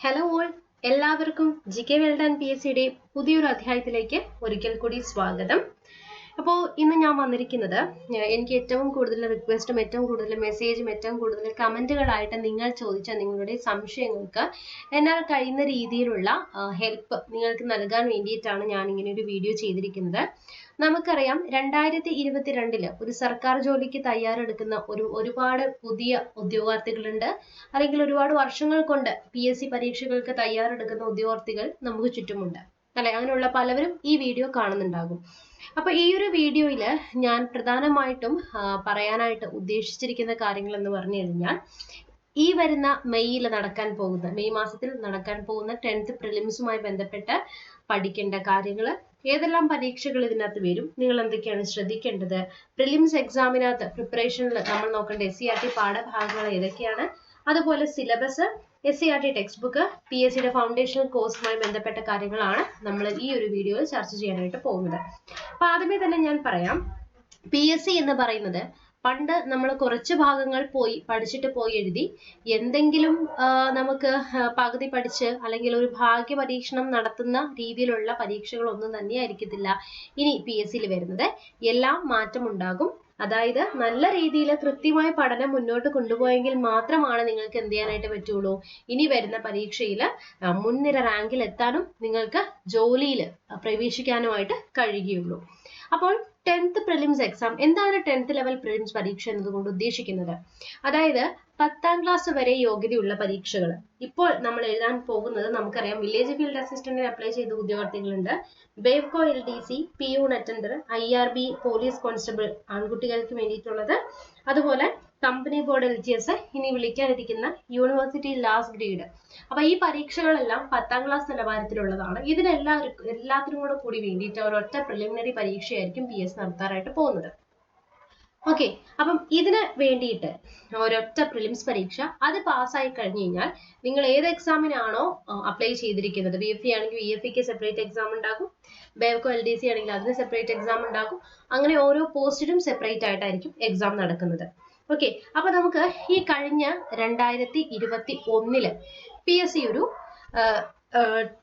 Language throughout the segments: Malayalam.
Hello all, എല്ലാവർക്കും ജികെ വെൽഡ് ആൻഡ് PSCയുടെ പുതിയൊരു അധ്യായത്തിലേക്ക് ഒരിക്കൽ കൂടി സ്വാഗതം. അപ്പോൾ ഇന്ന് ഞാൻ വന്നിരിക്കുന്നത് എനിക്ക് ഏറ്റവും കൂടുതൽ റിക്വസ്റ്റും ഏറ്റവും കൂടുതൽ മെസ്സേജും ഏറ്റവും കൂടുതൽ കമന്റുകളായിട്ട് നിങ്ങൾ ചോദിച്ച നിങ്ങളുടെ സംശയങ്ങൾക്ക് എന്നാൽ കഴിയുന്ന രീതിയിലുള്ള ഹെൽപ്പ് നിങ്ങൾക്ക് നൽകാൻ വേണ്ടിയിട്ടാണ് ഞാൻ ഇങ്ങനെ ഒരു വീഡിയോ ചെയ്തിരിക്കുന്നത്. നമുക്കറിയാം 2022 ഒരു സർക്കാർ ജോലിക്ക് തയ്യാറെടുക്കുന്ന ഒരുപാട് പുതിയ ഉദ്യോഗാർത്ഥികളുണ്ട്, അല്ലെങ്കിൽ ഒരുപാട് വർഷങ്ങൾ കൊണ്ട് PSC പരീക്ഷകൾക്ക് തയ്യാറെടുക്കുന്ന ഉദ്യോഗാർത്ഥികൾ നമുക്ക് ചുറ്റുമുണ്ട് അല്ലെ. അങ്ങനെയുള്ള പലവരും ഈ വീഡിയോ കാണുന്നുണ്ടാകും. അപ്പൊ ഈ ഒരു വീഡിയോയിൽ ഞാൻ പ്രധാനമായിട്ടും പറയാനായിട്ട് ഉദ്ദേശിച്ചിരിക്കുന്ന കാര്യങ്ങൾ എന്ന് പറഞ്ഞു കഴിഞ്ഞാൽ, ഈ വരുന്ന മെയ് മാസത്തിൽ നടക്കാൻ പോകുന്ന 10th പ്രിലിംസുമായി ബന്ധപ്പെട്ട് പഠിക്കേണ്ട കാര്യങ്ങൾ, ഏതെല്ലാം പരീക്ഷകൾ ഇതിനകത്ത് വരും, നിങ്ങൾ എന്തൊക്കെയാണ് ശ്രദ്ധിക്കേണ്ടത്, പ്രിലിംസ് എക്സാമിനകത്ത് പ്രിപ്പറേഷനിൽ നമ്മൾ നോക്കേണ്ട SCERT പാഠഭാഗങ്ങൾ ഏതൊക്കെയാണ്, അതുപോലെ സിലബസ്, SCERT ടെക്സ്റ്റ് ബുക്ക്, PSCയുടെ ഫൗണ്ടേഷണൽ കോഴ്സുമായി ബന്ധപ്പെട്ട കാര്യങ്ങളാണ് നമ്മൾ ഈ ഒരു വീഡിയോയിൽ ചർച്ച ചെയ്യാനായിട്ട് പോകുന്നത്. അപ്പൊ ആദ്യമേ തന്നെ ഞാൻ പറയാം, PSC എന്ന് പറയുന്നത് പണ്ട് നമ്മൾ കുറച്ച് ഭാഗങ്ങൾ പഠിച്ചിട്ട് പോയി എഴുതി എന്തെങ്കിലും നമുക്ക് പകുതി പഠിച്ച് അല്ലെങ്കിൽ ഒരു ഭാഗ്യ പരീക്ഷണം നടത്തുന്ന രീതിയിലുള്ള പരീക്ഷകളൊന്നും തന്നെ ആയിരിക്കത്തില്ല ഇനി PSCയിൽ വരുന്നത്. എല്ലാം മാറ്റമുണ്ടാകും. അതായത് നല്ല രീതിയിൽ കൃത്യമായ പഠനം മുന്നോട്ട് കൊണ്ടുപോയെങ്കിൽ മാത്രമാണ് നിങ്ങൾക്ക് എന്ത് ചെയ്യാനായിട്ട് പറ്റുള്ളൂ, ഇനി വരുന്ന പരീക്ഷയിൽ മുൻനിര റാങ്കിൽ എത്താനും നിങ്ങൾക്ക് ജോലിയിൽ പ്രവേശിക്കാനുമായിട്ട് കഴിയുകയുള്ളൂ. അപ്പോൾ 10th പ്രിലിംസ് എക്സാം എന്താണ്? 10th ലെവൽ പ്രിലിംസ് പരീക്ഷ എന്നതുകൊണ്ട് ഉദ്ദേശിക്കുന്നത്, അതായത് 10ാം ക്ലാസ് വരെ യോഗ്യതയുള്ള പരീക്ഷകൾ. ഇപ്പോൾ നമ്മൾ എഴുതാൻ പോകുന്നത് നമുക്കറിയാം, വില്ലേജ് ഫീൽഡ് അസിസ്റ്റന്റിന് അപ്ലൈ ചെയ്ത ഉദ്യോഗാർത്ഥികളുണ്ട്, Bevco LDC, peon attender, IRB, police constable ആൺകുട്ടികൾക്ക് വേണ്ടിയിട്ടുള്ളത്, അതുപോലെ കമ്പനി ബോർഡ് LGS, ഇനി വിളിക്കാനിരിക്കുന്ന യൂണിവേഴ്സിറ്റി ലാസ്റ്റ് ഗ്രേഡ്. അപ്പൊ ഈ പരീക്ഷകളെല്ലാം 10ാം ക്ലാസ് നിലവാരത്തിലുള്ളതാണ്. എല്ലാത്തിനും കൂടി വേണ്ടിയിട്ട് ഒരൊറ്റ പ്രിലിമിനറി പരീക്ഷയായിരിക്കും PS നടത്താനായിട്ട് പോകുന്നത്. ഓക്കെ, അപ്പം ഇതിന് വേണ്ടിയിട്ട് ഒരൊറ്റ പ്രിലിംസ് പരീക്ഷ, അത് പാസ്സായി കഴിഞ്ഞു കഴിഞ്ഞാൽ നിങ്ങൾ ഏത് എക്സാമിനാണോ അപ്ലൈ ചെയ്തിരിക്കുന്നത്, BFE ആണെങ്കിൽ BFEക്ക് സെപ്പറേറ്റ് എക്സാം ഉണ്ടാകും, ബേവ്കോ LDC ആണെങ്കിൽ അതിന് സെപ്പറേറ്റ് എക്സാം ഉണ്ടാകും. അങ്ങനെ ഓരോ പോസ്റ്റിനും സെപ്പറേറ്റ് ആയിട്ടായിരിക്കും എക്സാം നടക്കുന്നത്. ഓക്കെ, അപ്പൊ നമുക്ക് ഈ കഴിഞ്ഞ 2021 PSC ഒരു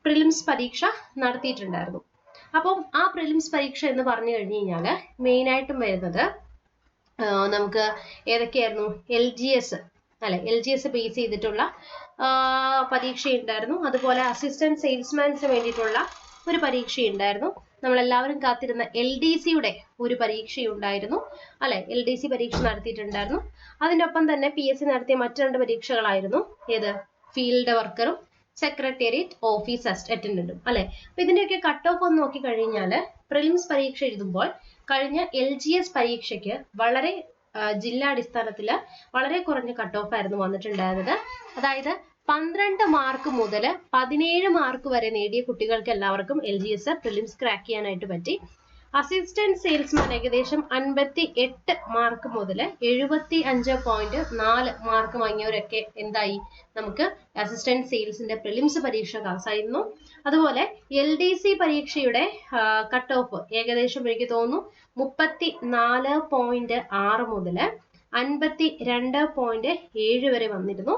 പ്രിലിംസ് പരീക്ഷ നടത്തിയിട്ടുണ്ടായിരുന്നു. അപ്പം ആ പ്രിലിംസ് പരീക്ഷ എന്ന് പറഞ്ഞു കഴിഞ്ഞു കഴിഞ്ഞാൽ മെയിനായിട്ടും വരുന്നത് നമുക്ക് ഏതൊക്കെയായിരുന്നു, LGS അല്ലെ, LGS ബേസ് ചെയ്തിട്ടുള്ള പരീക്ഷയുണ്ടായിരുന്നു. അതുപോലെ അസിസ്റ്റന്റ് സെയിൽസ്മാൻസിന് വേണ്ടിയിട്ടുള്ള ഒരു പരീക്ഷയുണ്ടായിരുന്നു. നമ്മളെല്ലാവരും കാത്തിരുന്ന LDCയുടെ ഒരു പരീക്ഷയുണ്ടായിരുന്നു അല്ലെ. LDC പരീക്ഷ നടത്തിയിട്ടുണ്ടായിരുന്നു. അതിൻ്റെ ഒപ്പം തന്നെ PSC നടത്തിയ മറ്റു 2 പരീക്ഷകളായിരുന്നു ഏത്, ഫീൽഡ് വർക്കറും സെക്രട്ടേറിയറ്റ് ഓഫീസ് അറ്റൻഡന്റും അല്ലെ. അപ്പൊ ഇതിന്റെയൊക്കെ കട്ട് ഓഫ് ഒന്ന് നോക്കി കഴിഞ്ഞാൽ, പ്രിലിംസ് പരീക്ഷ എഴുതുമ്പോൾ കഴിഞ്ഞ LGS പരീക്ഷയ്ക്ക് വളരെ ജില്ലാടിസ്ഥാനത്തിൽ വളരെ കുറഞ്ഞ കട്ട് ഓഫ് ആയിരുന്നു വന്നിട്ടുണ്ടായിരുന്നത്. അതായത് 12 മാർക്ക് മുതൽ 17 മാർക്ക് വരെ നേടിയ കുട്ടികൾക്ക് എല്ലാവർക്കും LGS പ്രിലിംസ് ക്രാക്ക് ചെയ്യാനായിട്ട് പറ്റി. അസിസ്റ്റന്റ് സെയിൽസ്മാൻ ഏകദേശം 58 മാർക്ക് മുതൽ 75.4 മാർക്ക് വാങ്ങിയവരൊക്കെ എന്തായി, നമുക്ക് അസിസ്റ്റന്റ് സെയിൽസിന്റെ പ്രിലിംസ് പരീക്ഷ പാസ്സായിരുന്നു. അതുപോലെ LDC പരീക്ഷയുടെ കട്ട് ഓഫ് ഏകദേശം എനിക്ക് തോന്നുന്നു 34.6 മുതൽ 52.7 വരെ വന്നിരുന്നു.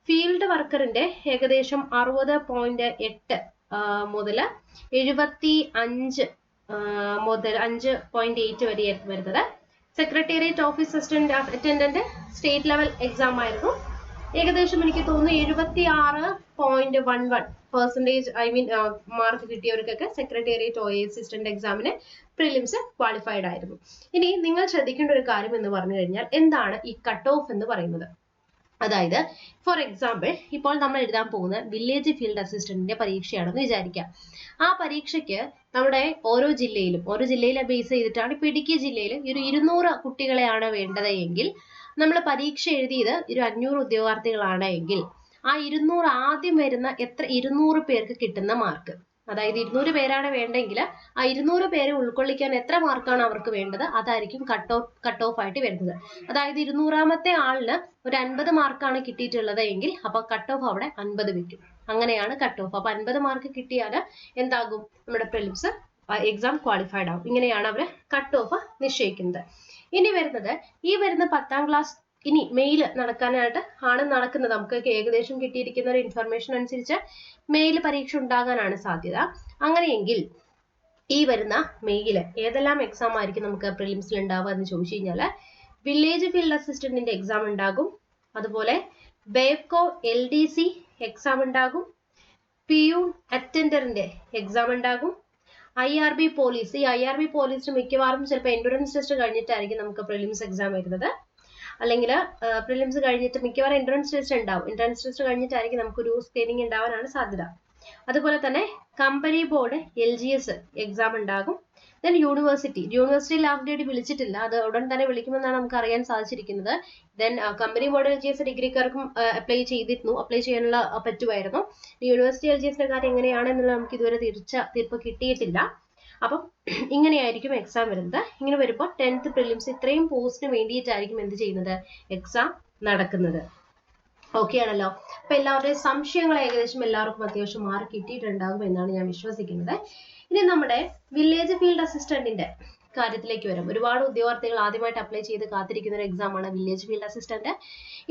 ഫീൽഡ് വർക്കറിന്റെ ഏകദേശം 60.8 മുതൽ 75 മുതൽ 5.8 വരെയായിരുന്നു വരുന്നത്. Secretariat office attendant state level exam ആയിരുന്നു. ഏകദേശം എനിക്ക് തോന്നുന്നു 76.11% മാർക്ക് കിട്ടിയവർക്കൊക്കെ സെക്രട്ടേറിയറ്റ് അസിസ്റ്റന്റ് എക്സാമിന് പ്രിലിംസ് ക്വാളിഫൈഡ് ആയിരുന്നു. ഇനി നിങ്ങൾ ശ്രദ്ധിക്കേണ്ട ഒരു കാര്യം എന്ന് പറഞ്ഞു കഴിഞ്ഞാൽ, എന്താണ് ഈ കട്ട് ഓഫ് എന്ന് പറയുന്നത്? അതായത് ഫോർ എക്സാമ്പിൾ, ഇപ്പോൾ നമ്മൾ എഴുതാൻ പോകുന്ന വില്ലേജ് ഫീൽഡ് അസിസ്റ്റന്റിന്റെ പരീക്ഷയാണെന്ന് വിചാരിക്കാം. ആ പരീക്ഷയ്ക്ക് നമ്മുടെ ഓരോ ജില്ലയിലെ ബേസ് ചെയ്തിട്ടാണ്. ഇപ്പൊ ഇടുക്കി ജില്ലയിൽ ഒരു 200 കുട്ടികളെയാണ് വേണ്ടത് എങ്കിൽ, നമ്മൾ പരീക്ഷ എഴുതിയത് ഒരു 500 ഉദ്യോഗാർത്ഥികളാണ് എങ്കിൽ, ആ 200 ആദ്യം വരുന്ന 200 പേർക്ക് കിട്ടുന്ന മാർക്ക്, അതായത് 200 പേരാണ് വേണ്ടെങ്കിൽ ആ 200 പേരെ ഉൾക്കൊള്ളിക്കാൻ എത്ര മാർക്കാണ് അവർക്ക് വേണ്ടത്, അതായിരിക്കും കട്ട് ഓഫ് ആയിട്ട് വരുന്നത്. അതായത് 200ാമത്തെ ആളിന് ഒരു 50 മാർക്കാണ് കിട്ടിയിട്ടുള്ളത് എങ്കിൽ അപ്പൊ കട്ട് ഓഫ് അവിടെ 50 വെക്കും. അങ്ങനെയാണ് കട്ട് ഓഫ്. അപ്പൊ 50 മാർക്ക് കിട്ടിയാൽ എന്താകും, നമ്മുടെ പ്രിലിംസ് എക്സാം ക്വാളിഫൈഡ് ആവും. ഇങ്ങനെയാണ് അവർ കട്ട് ഓഫ് നിശ്ചയിക്കുന്നത്. ഇനി വരുന്നത്, ഈ വരുന്ന 10ാം ക്ലാസ് ഇനി മെയിൽ നടക്കാനായിട്ട് ആണ് നടക്കുന്നത്. നമുക്ക് ഏകദേശം കിട്ടിയിരിക്കുന്ന ഒരു ഇൻഫർമേഷൻ അനുസരിച്ച് മെയിൽ പരീക്ഷ ഉണ്ടാകാനാണ് സാധ്യത. അങ്ങനെയെങ്കിൽ ഈ വരുന്ന മെയില് ഏതെല്ലാം എക്സാം ആയിരിക്കും നമുക്ക് പ്രിലിംസിൽ ഉണ്ടാവുക എന്ന് ചോദിച്ചു കഴിഞ്ഞാൽ വില്ലേജ് ഫീൽഡ് അസിസ്റ്റന്റിന്റെ എക്സാം ഉണ്ടാകും, അതുപോലെ ബേക്കോ LDC എക്സാം ഉണ്ടാകും, പിയൂൺ അറ്റൻഡറിന്റെ എക്സാം ഉണ്ടാകും, IRB പോലീസ്. ഈ IRB പോലീസിന് മിക്കവാറും ചിലപ്പോൾ എൻട്രൻസ് ടെസ്റ്റ് കഴിഞ്ഞിട്ടായിരിക്കും നമുക്ക് പ്രിലിംസ് എക്സാം വരുന്നത്, അല്ലെങ്കിൽ പ്രിലിംസ് കഴിഞ്ഞിട്ട് മിക്കവാറും എൻട്രൻസ് ടെസ്റ്റ് ഉണ്ടാവും. എൻട്രൻസ് ടെസ്റ്റ് കഴിഞ്ഞിട്ടായിരിക്കും നമുക്കൊരു സ്ക്രീനിങ് ഉണ്ടാവാനാണ് സാധ്യത. അതുപോലെ തന്നെ കമ്പനി ബോർഡ് LGS എക്സാം ഉണ്ടാകും. ദെൻ യൂണിവേഴ്സിറ്റി ലാസ്റ്റ് ഡേറ്റ് വിളിച്ചിട്ടില്ല, അത് ഉടൻ തന്നെ വിളിക്കുമെന്നാണ് നമുക്ക് അറിയാൻ സാധിച്ചിരിക്കുന്നത്. ദെൻ കമ്പനി ബോർഡ് LGS ഡിഗ്രിക്കാർക്കും അപ്ലൈ ചെയ്യാനുള്ള പറ്റുമായിരുന്നു. യൂണിവേഴ്സിറ്റി LGSന്റെ കാര്യം എങ്ങനെയാണെന്നുള്ളത് നമുക്ക് ഇതുവരെ തീർപ്പ് കിട്ടിയിട്ടില്ല. അപ്പം ഇങ്ങനെയായിരിക്കും എക്സാം വരുന്നത്. ഇങ്ങനെ വരുമ്പോൾ 10th പ്രിലിംസ് ഇത്രയും പോസ്റ്റിന് വേണ്ടിയിട്ടായിരിക്കും എന്ത് ചെയ്യുന്നത്, എക്സാം നടക്കുന്നത്. ഓക്കെ ആണല്ലോ. അപ്പൊ എല്ലാവരുടെയും സംശയങ്ങൾ ഏകദേശം എല്ലാവർക്കും അത്യാവശ്യം മാർക്ക് കിട്ടിയിട്ടുണ്ടാകും എന്നാണ് ഞാൻ വിശ്വസിക്കുന്നത്. ഇനി നമ്മുടെ വില്ലേജ് ഫീൽഡ് അസിസ്റ്റന്റിന്റെ കാര്യത്തിലേക്ക് വരും. ഒരുപാട് ഉദ്യോഗാർത്ഥികൾ ആദ്യമായിട്ട് അപ്ലൈ ചെയ്ത് കാത്തിരിക്കുന്ന ഒരു എക്സാം ആണ് വില്ലേജ് ഫീൽഡ് അസിസ്റ്റന്റ്.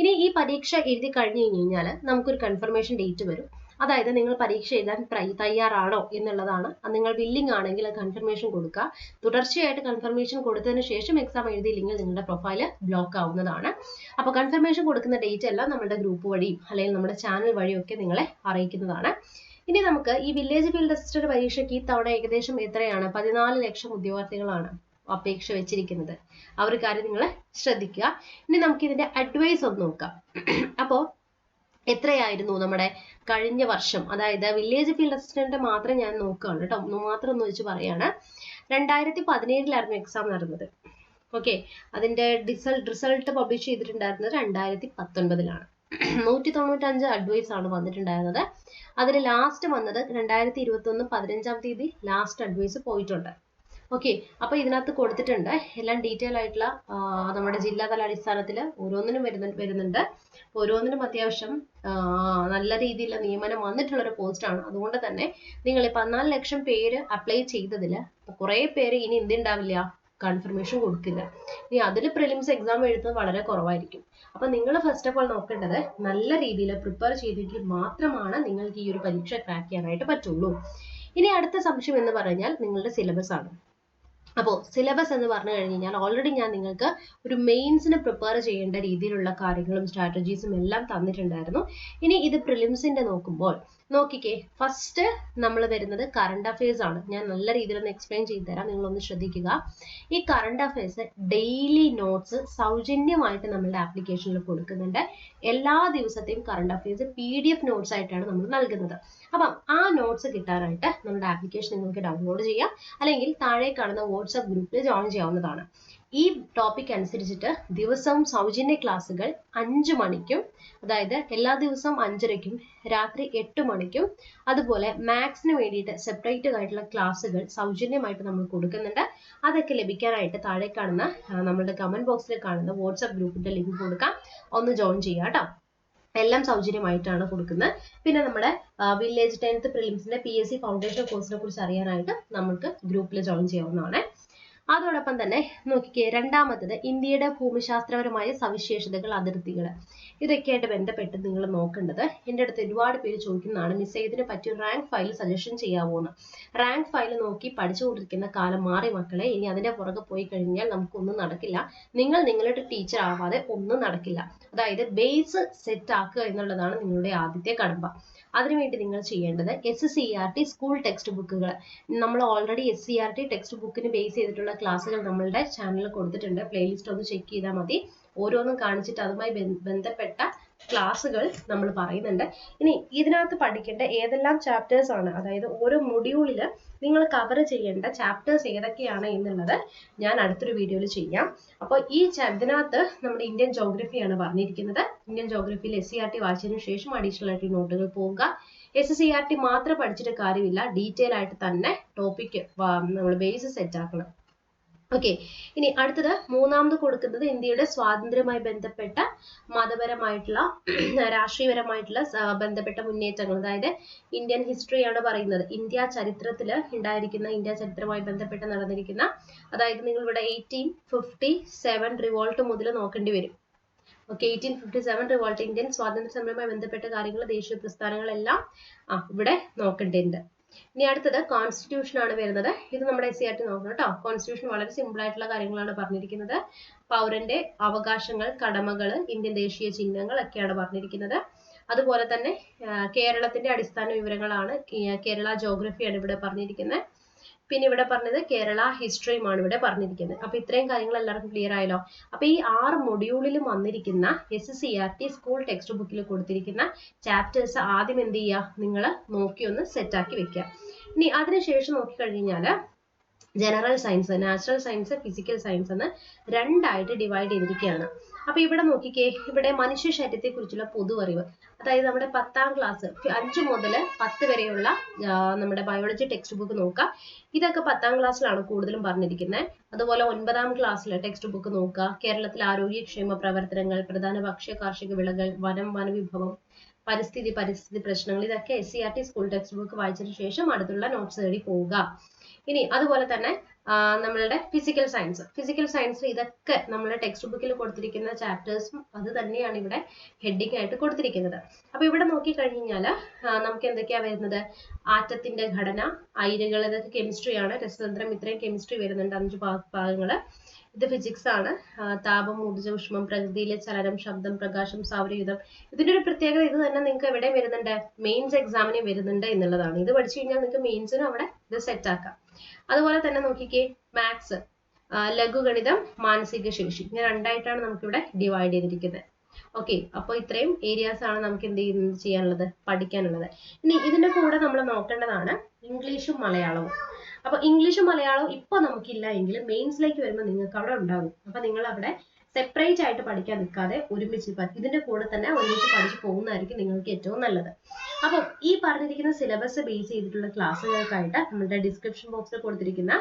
ഇനി ഈ പരീക്ഷ എഴുതി കഴിഞ്ഞു കഴിഞ്ഞാൽ നമുക്കൊരു കൺഫർമേഷൻ ഡേറ്റ് വരും. അതായത് നിങ്ങൾ പരീക്ഷ എഴുതാൻ തയ്യാറാണോ എന്നുള്ളതാണ്. നിങ്ങൾ വില്ലിംഗ് ആണെങ്കിൽ കൺഫർമേഷൻ കൊടുക്കുക. തുടർച്ചയായിട്ട് കൺഫർമേഷൻ കൊടുത്തതിന് ശേഷം എക്സാം എഴുതിയില്ലെങ്കിൽ നിങ്ങളുടെ പ്രൊഫൈൽ ബ്ലോക്ക് ആവുന്നതാണ്. അപ്പോൾ കൺഫർമേഷൻ കൊടുക്കുന്ന ഡേറ്റ് എല്ലാം നമ്മുടെ ഗ്രൂപ്പ് വഴിയും അല്ലെങ്കിൽ നമ്മുടെ ചാനൽ വഴിയും ഒക്കെ നിങ്ങളെ അറിയിക്കുന്നതാണ്. ഇനി നമുക്ക് ഈ വില്ലേജ് ഫീൽഡ് അസിസ്റ്റന്റ് പരീക്ഷയ്ക്ക് ഈ തവണ ഏകദേശം എത്രയാണ്, 14 ലക്ഷം ഉദ്യോഗാർത്ഥികളാണ് അപേക്ഷ വെച്ചിരിക്കുന്നത്. ആ ഒരു കാര്യം നിങ്ങൾ ശ്രദ്ധിക്കുക. ഇനി നമുക്ക് ഇതിന്റെ അഡ്വൈസ് ഒന്ന് നോക്കാം. അപ്പോൾ എത്രയായിരുന്നു നമ്മുടെ കഴിഞ്ഞ വർഷം, അതായത് വില്ലേജ് ഫീൽഡ് അസിസ്റ്റന്റ് മാത്രം ഞാൻ നോക്കുകയാണ് കേട്ടോ, മാത്രം ഒന്ന് വെച്ച് പറയാണ്. 2017 എക്സാം നടന്നത്. ഓക്കെ, അതിന്റെ റിസൾട്ട് പബ്ലിഷ് ചെയ്തിട്ടുണ്ടായിരുന്നത് 2019. 195 അഡ്വൈസ് ആണ് വന്നിട്ടുണ്ടായിരുന്നത്. അതിൽ ലാസ്റ്റ് വന്നത് 2021 15-ാം തീയതി ലാസ്റ്റ് അഡ്വൈസ് പോയിട്ടുണ്ട്. ഓക്കെ, അപ്പൊ ഇതിനകത്ത് കൊടുത്തിട്ടുണ്ട് എല്ലാം ഡീറ്റെയിൽ ആയിട്ടുള്ള നമ്മുടെ ജില്ലാതല അടിസ്ഥാനത്തിൽ ഓരോന്നിനും വരുന്നുണ്ട്. ഓരോന്നിനും അത്യാവശ്യം നല്ല രീതിയിലുള്ള നിയമനം വന്നിട്ടുള്ള ഒരു പോസ്റ്റാണ്. അതുകൊണ്ട് തന്നെ നിങ്ങൾ 14 ലക്ഷം പേര് അപ്ലൈ ചെയ്തതിൽ കുറെ പേര് ഇനി എന്തുണ്ടാവില്ല, കൺഫർമേഷൻ കൊടുക്കില്ല. ഇനി അതിൽ പ്രിലിംസ് എക്സാം എഴുതുന്നത് വളരെ കുറവായിരിക്കും. അപ്പൊ നിങ്ങൾ ഫസ്റ്റ് ഓഫ് ഓൾ നോക്കേണ്ടത് നല്ല രീതിയിൽ പ്രിപ്പയർ ചെയ്തെങ്കിൽ മാത്രമാണ് നിങ്ങൾക്ക് ഈ ഒരു പരീക്ഷ ക്രാക്ക് ചെയ്യാനായിട്ട് പറ്റുള്ളൂ. ഇനി അടുത്ത സംശയം എന്ന് പറഞ്ഞാൽ നിങ്ങളുടെ സിലബസ് ആണ്. അപ്പോൾ സിലബസ് എന്ന് പറഞ്ഞു കഴിഞ്ഞാൽ ഓൾറെഡി ഞാൻ നിങ്ങൾക്ക് ഒരു മെയിൻസിന് പ്രിപ്പയർ ചെയ്യേണ്ട രീതിയിലുള്ള കാര്യങ്ങളും സ്ട്രാറ്റജീസും എല്ലാം തന്നിട്ടുണ്ടായിരുന്നു. ഇനി ഇത് പ്രിലിംസിന്റെ നോക്കുമ്പോൾ നോക്കിക്കേ, ഫസ്റ്റ് നമ്മൾ വരുന്നത് കറണ്ട് അഫയേഴ്സ് ആണ്. ഞാൻ നല്ല രീതിയിൽ ഒന്ന് എക്സ്പ്ലെയിൻ ചെയ്തു തരാം, നിങ്ങളൊന്ന് ശ്രദ്ധിക്കുക. ഈ കറണ്ട് അഫയേഴ്സ് ഡെയിലി നോട്ട്സ് സൗജന്യമായിട്ട് നമ്മളുടെ ആപ്ലിക്കേഷനിൽ കൊടുക്കുന്നുണ്ട്. എല്ലാ ദിവസത്തെയും കറണ്ട് അഫയേഴ്സ് PDF നോട്ട്സ് ആയിട്ടാണ് നമ്മൾ നൽകുന്നത്. അപ്പം ആ നോട്ട്സ് കിട്ടാനായിട്ട് നമ്മുടെ ആപ്ലിക്കേഷൻ നിങ്ങൾക്ക് ഡൗൺലോഡ് ചെയ്യാം, അല്ലെങ്കിൽ താഴെ കാണുന്ന വാട്സ്ആപ്പ് ഗ്രൂപ്പിൽ ജോയിൻ ചെയ്യാവുന്നതാണ്. ഈ ടോപ്പിക് അനുസരിച്ചിട്ട് ദിവസവും സൗജന്യ ക്ലാസ്സുകൾ 5 മണിക്കും, അതായത് എല്ലാ ദിവസവും 5:30ക്കും, രാത്രി 8 മണിക്കും, അതുപോലെ മാത്സിന് വേണ്ടിയിട്ട് സെപ്പറേറ്റ് ആയിട്ടുള്ള ക്ലാസ്സുകൾ സൗജന്യമായിട്ട് നമ്മൾ കൊടുക്കുന്നുണ്ട്. അതൊക്കെ ലഭിക്കാനായിട്ട് താഴെ കാണുന്ന നമ്മുടെ കമന്റ് ബോക്സിൽ കാണുന്ന വാട്സ്ആപ്പ് ഗ്രൂപ്പിന്റെ ലിങ്ക് കൊടുക്കാം, ഒന്ന് ജോയിൻ ചെയ്യാം കേട്ടോ. എല്ലാം സൗജന്യമായിട്ടാണ് കൊടുക്കുന്നത്. പിന്നെ നമ്മുടെ വില്ലേജ് 10th പ്രിലിംസിന്റെ PSC ഫൗണ്ടേഷൻ കോഴ്സിനെ കുറിച്ച് അറിയാനായിട്ട് നമുക്ക് ഗ്രൂപ്പിൽ ജോയിൻ ചെയ്യാവുന്നതാണ്. അതോടൊപ്പം തന്നെ നോക്കിക്കേ, രണ്ടാമത്തത് ഇന്ത്യയുടെ ഭൂമിശാസ്ത്രപരമായ സവിശേഷതകൾ, അതിർത്തികൾ. ഇതൊക്കെയായിട്ട് ബന്ധപ്പെട്ട് നിങ്ങൾ നോക്കേണ്ടത്, എൻ്റെ അടുത്ത് ഒരുപാട് പേര് ചോദിക്കുന്നതാണ്, മിസ് ഇതിനെ പറ്റി റാങ്ക് ഫയൽ സജഷൻ ചെയ്യാവോന്ന്. റാങ്ക് ഫയൽ നോക്കി പഠിച്ചുകൊണ്ടിരിക്കുന്ന കാലം മാറി മക്കളെ. ഇനി അതിന്റെ പുറകെ പോയി കഴിഞ്ഞാൽ നമുക്കൊന്നും നടക്കില്ല. നിങ്ങൾ നിങ്ങളുടെ ടീച്ചർ ആവാതെ ഒന്നും നടക്കില്ല. അതായത് ബേസ് സെറ്റ് ആക്കുക എന്നുള്ളതാണ് നിങ്ങളുടെ ആദ്യത്തെ കടമ്പ. അതിനുവേണ്ടി നിങ്ങൾ ചെയ്യേണ്ടത് SCERT സ്കൂൾ ടെക്സ്റ്റ് ബുക്കുകൾ. നമ്മൾ ഓൾറെഡി SCERT ടെക്സ്റ്റ് ബുക്കിന് ബേസ് ചെയ്തിട്ടുള്ള ക്ലാസ്സുകൾ നമ്മളുടെ ചാനലിൽ കൊടുത്തിട്ടുണ്ട്. പ്ലേലിസ്റ്റ് ഒന്ന് ചെക്ക് ചെയ്താൽ മതി. ഓരോന്നും കാണിച്ചിട്ട് അതുമായി ബന്ധപ്പെട്ട ക്ലാസ്സുകൾ നമ്മൾ പറയുന്നുണ്ട്. ഇനി ഇതിനകത്ത് പഠിക്കേണ്ട ഏതെല്ലാം ചാപ്റ്റേഴ്സ് ആണ്, അതായത് ഓരോ മൊഡ്യൂളിൽ നിങ്ങൾ കവർ ചെയ്യേണ്ട ചാപ്റ്റേഴ്സ് ഏതൊക്കെയാണ് എന്നുള്ളത് ഞാൻ അടുത്തൊരു വീഡിയോയിൽ ചെയ്യാം. അപ്പോൾ ഇതിനകത്ത് നമ്മുടെ ഇന്ത്യൻ ജോഗ്രഫിയാണ് പറഞ്ഞിരിക്കുന്നത്. ഇന്ത്യൻ ജോഗ്രഫിയിൽ SCERT വായിച്ചതിന് ശേഷം അഡീഷണൽ ആയിട്ട് നോട്ടുകൾ പോവുക. SCERT മാത്രം പഠിച്ചിട്ട് കാര്യമില്ല, ഡീറ്റെയിൽ ആയിട്ട് തന്നെ ടോപ്പിക് നമ്മൾ ബേസ് സെറ്റ് ആക്കണം. ഓക്കെ, ഇനി അടുത്തത് മൂന്നാമത് കൊടുക്കുന്നത് ഇന്ത്യയുടെ സ്വാതന്ത്ര്യവുമായി ബന്ധപ്പെട്ട മതപരമായിട്ടുള്ള രാഷ്ട്രീയപരമായിട്ടുള്ള ബന്ധപ്പെട്ട മുന്നേറ്റങ്ങൾ, അതായത് ഇന്ത്യൻ ഹിസ്റ്ററിയാണ് പറയുന്നത്. ഇന്ത്യ ചരിത്രവുമായി ബന്ധപ്പെട്ട് നടന്നിരിക്കുന്ന, അതായത് നിങ്ങൾ ഇവിടെ 1857 റിവോൾട്ട് മുതൽ നോക്കേണ്ടി വരും. ഓക്കെ 1857 റിവോൾട്ട് ഇന്ത്യൻ സ്വാതന്ത്ര്യ സമരവുമായി ബന്ധപ്പെട്ട കാര്യങ്ങൾ ദേശീയ പ്രസ്ഥാനങ്ങളെല്ലാം ഇവിടെ നോക്കേണ്ടതുണ്ട്. ഇനി അടുത്തത് കോൺസ്റ്റിറ്റ്യൂഷൻ ആണ് വരുന്നത്. ഇത് നമ്മുടെ SCRT നോക്കണം കേട്ടോ. കോൺസ്റ്റിറ്റ്യൂഷൻ വളരെ സിമ്പിൾ ആയിട്ടുള്ള കാര്യങ്ങളാണ് പറഞ്ഞിരിക്കുന്നത്. പൗരന്റെ അവകാശങ്ങൾ, കടമകൾ, ഇന്ത്യൻ ദേശീയ ചിഹ്നങ്ങൾ ഒക്കെയാണ് പറഞ്ഞിരിക്കുന്നത്. അതുപോലെ തന്നെ കേരളത്തിന്റെ അടിസ്ഥാന വിവരങ്ങളാണ്, കേരള ജോഗ്രഫിയാണ് ഇവിടെ പറഞ്ഞിരിക്കുന്നത്. പിന്നെ ഇവിടെ പറഞ്ഞത് കേരള ഹിസ്റ്ററിയുമാണ് ഇവിടെ പറഞ്ഞിരിക്കുന്നത്. അപ്പൊ ഇത്രയും കാര്യങ്ങൾ എല്ലാവർക്കും ക്ലിയർ ആയല്ലോ. അപ്പൊ ഈ 6 മൊഡ്യൂളിലും വന്നിരിക്കുന്ന SCRT സ്കൂൾ ടെക്സ്റ്റ് ബുക്കിൽ കൊടുത്തിരിക്കുന്ന ചാപ്റ്റേഴ്സ് ആദ്യം എന്ത് ചെയ്യുക, നിങ്ങൾ നോക്കി ഒന്ന് സെറ്റാക്കി വെക്കുക. ഇനി അതിനുശേഷം നോക്കിക്കഴിഞ്ഞാല് general science, natural science, physical science എന്ന് രണ്ടായിട്ട് ഡിവൈഡ് ചെയ്തിരിക്കുകയാണ്. അപ്പൊ ഇവിടെ നോക്കിക്കേ, ഇവിടെ മനുഷ്യ ശരീരത്തെ കുറിച്ചുള്ള പൊതു അറിവ്, അതായത് നമ്മുടെ 10ാം ക്ലാസ് 5 മുതൽ 10 വരെയുള്ള നമ്മുടെ ബയോളജി ടെക്സ്റ്റ് ബുക്ക് നോക്കുക. ഇതൊക്കെ 10ാം ക്ലാസ്സിലാണ് കൂടുതലും പറഞ്ഞിരിക്കുന്നത്. അതുപോലെ 9ാം ക്ലാസ്സിലെ ടെക്സ്റ്റ് ബുക്ക് നോക്കുക. കേരളത്തിലെ ആരോഗ്യക്ഷേമ പ്രവർത്തനങ്ങൾ, പ്രധാന ഭക്ഷ്യ കാർഷിക വിളകൾ, വനം, വനവിഭവം, പരിസ്ഥിതി പ്രശ്നങ്ങൾ, ഇതൊക്കെ SCRT സ്കൂൾ ടെക്സ്റ്റ് ബുക്ക് വായിച്ചതിന് ശേഷം അടുത്തുള്ള നോട്ട്സ് തേടി പോവുക. ഇനി അതുപോലെ തന്നെ നമ്മളുടെ ഫിസിക്കൽ സയൻസ് ഇതൊക്കെ നമ്മുടെ ടെക്സ്റ്റ് ബുക്കിൽ കൊടുത്തിരിക്കുന്ന ചാപ്റ്റേഴ്സും അത് തന്നെയാണ് ഇവിടെ ഹെഡിങ് ആയിട്ട് കൊടുത്തിരിക്കുന്നത്. അപ്പൊ ഇവിടെ നോക്കിക്കഴിഞ്ഞാൽ നമുക്ക് എന്തൊക്കെയാ വരുന്നത്, ആറ്റത്തിന്റെ ഘടന, അയിരുകൾ, ഇതൊക്കെ കെമിസ്ട്രിയാണ്. രസതന്ത്രം, ഇത്രയും കെമിസ്ട്രി വരുന്നുണ്ട്, 5 ഭാഗങ്ങള്. ഇത് ഫിസിക്സ് ആണ്. താപം, ഊർജ്ജ, ഉഷ്മം, പ്രകൃതിയിലെ ചലനം, ശബ്ദം, പ്രകാശം, സൗരയൂഥം. ഇതിന്റെ ഒരു പ്രത്യേകത ഇത് തന്നെ നിങ്ങൾക്ക് എവിടെ വരുന്നുണ്ട്, മെയിൻസ് എക്സാമിന് വരുന്നുണ്ട് എന്നുള്ളതാണ്. ഇത് പഠിച്ചു കഴിഞ്ഞാൽ നിങ്ങൾക്ക് മെയിൻസിനും അവിടെ ഇത് സെറ്റ് ആക്കാം. അതുപോലെ തന്നെ നോക്കിക്കേ, മാത്സ്, ലഘുഗണിതം, മാനസിക ശേഷി, ഇങ്ങനെ രണ്ടായിട്ടാണ് നമുക്കിവിടെ ഡിവൈഡ് ചെയ്തിരിക്കുന്നത്. ഓക്കെ, അപ്പോൾ ഇത്രയും ഏരിയാസ് ആണ് നമുക്ക് എന്ത് ചെയ്യാനുള്ളത്, പഠിക്കാനുള്ളത്. ഇനി ഇതിന്റെ കൂടെ നമ്മൾ നോക്കേണ്ടതാണ് ഇംഗ്ലീഷും മലയാളവും. അപ്പൊ ഇംഗ്ലീഷും മലയാളവും ഇപ്പൊ നമുക്കില്ല എങ്കിലും മെയിൻസിലേക്ക് വരുമ്പോൾ നിങ്ങൾക്ക് അവിടെ ഉണ്ടാകും. അപ്പൊ നിങ്ങൾ അവിടെ സെപ്പറേറ്റ് ആയിട്ട് പഠിക്കാൻ നിൽക്കാതെ ഒരുമിച്ച് ഇതിന്റെ കൂടെ തന്നെ ഒരുമിച്ച് പഠിച്ചു പോകുന്നതായിരിക്കും നിങ്ങൾക്ക് ഏറ്റവും നല്ലത്. അപ്പം ഈ പറഞ്ഞിരിക്കുന്ന സിലബസ് ബേസ് ചെയ്തിട്ടുള്ള ക്ലാസ്സുകൾക്കായിട്ട് നമ്മുടെ ഡിസ്ക്രിപ്ഷൻ ബോക്സിൽ കൊടുത്തിരിക്കുന്ന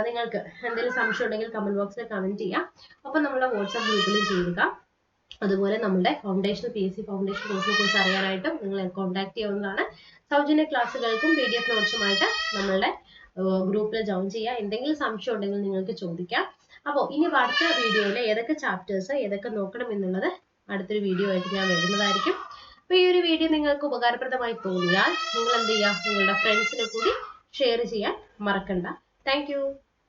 നിങ്ങൾക്ക് എന്തെങ്കിലും സംശയം ഉണ്ടെങ്കിൽ കമന്റ് ബോക്സിൽ കമന്റ് ചെയ്യാം. ഒപ്പം നമ്മുടെ വാട്സ്ആപ്പ് ഗ്രൂപ്പിലും ചെയ്യുക. അതുപോലെ നമ്മുടെ PSC ഫൗണ്ടേഷൻ കോഴ്സിനെ കുറിച്ച് അറിയാനായിട്ടും നിങ്ങളെ കോൺടാക്ട് ചെയ്യാവുന്നതാണ്. സൗജന്യ ക്ലാസ്സുകൾക്കും PDF നോട്ട്സുമായിട്ട് നമ്മളുടെ ഗ്രൂപ്പിൽ ജോയിൻ ചെയ്യുക. എന്തെങ്കിലും സംശയം ഉണ്ടെങ്കിൽ നിങ്ങൾക്ക് ചോദിക്കാം. അപ്പോൾ ഇനി അടുത്ത വീഡിയോയിൽ ഏതൊക്കെ ചാപ്റ്റേഴ്സ് ഏതൊക്കെ നോക്കണം എന്നുള്ളത് അടുത്തൊരു വീഡിയോ ആയിട്ട് ഞാൻ വരുന്നതായിരിക്കും. അപ്പോൾ ഈ ഒരു വീഡിയോ നിങ്ങൾക്ക് ഉപകാരപ്രദമായി തോന്നിയാൽ നിങ്ങൾ എന്ത് ചെയ്യുക, നിങ്ങളുടെ ഫ്രണ്ട്സിനെ കൂടി ഷെയർ ചെയ്യാൻ മറക്കണ്ട. താങ്ക്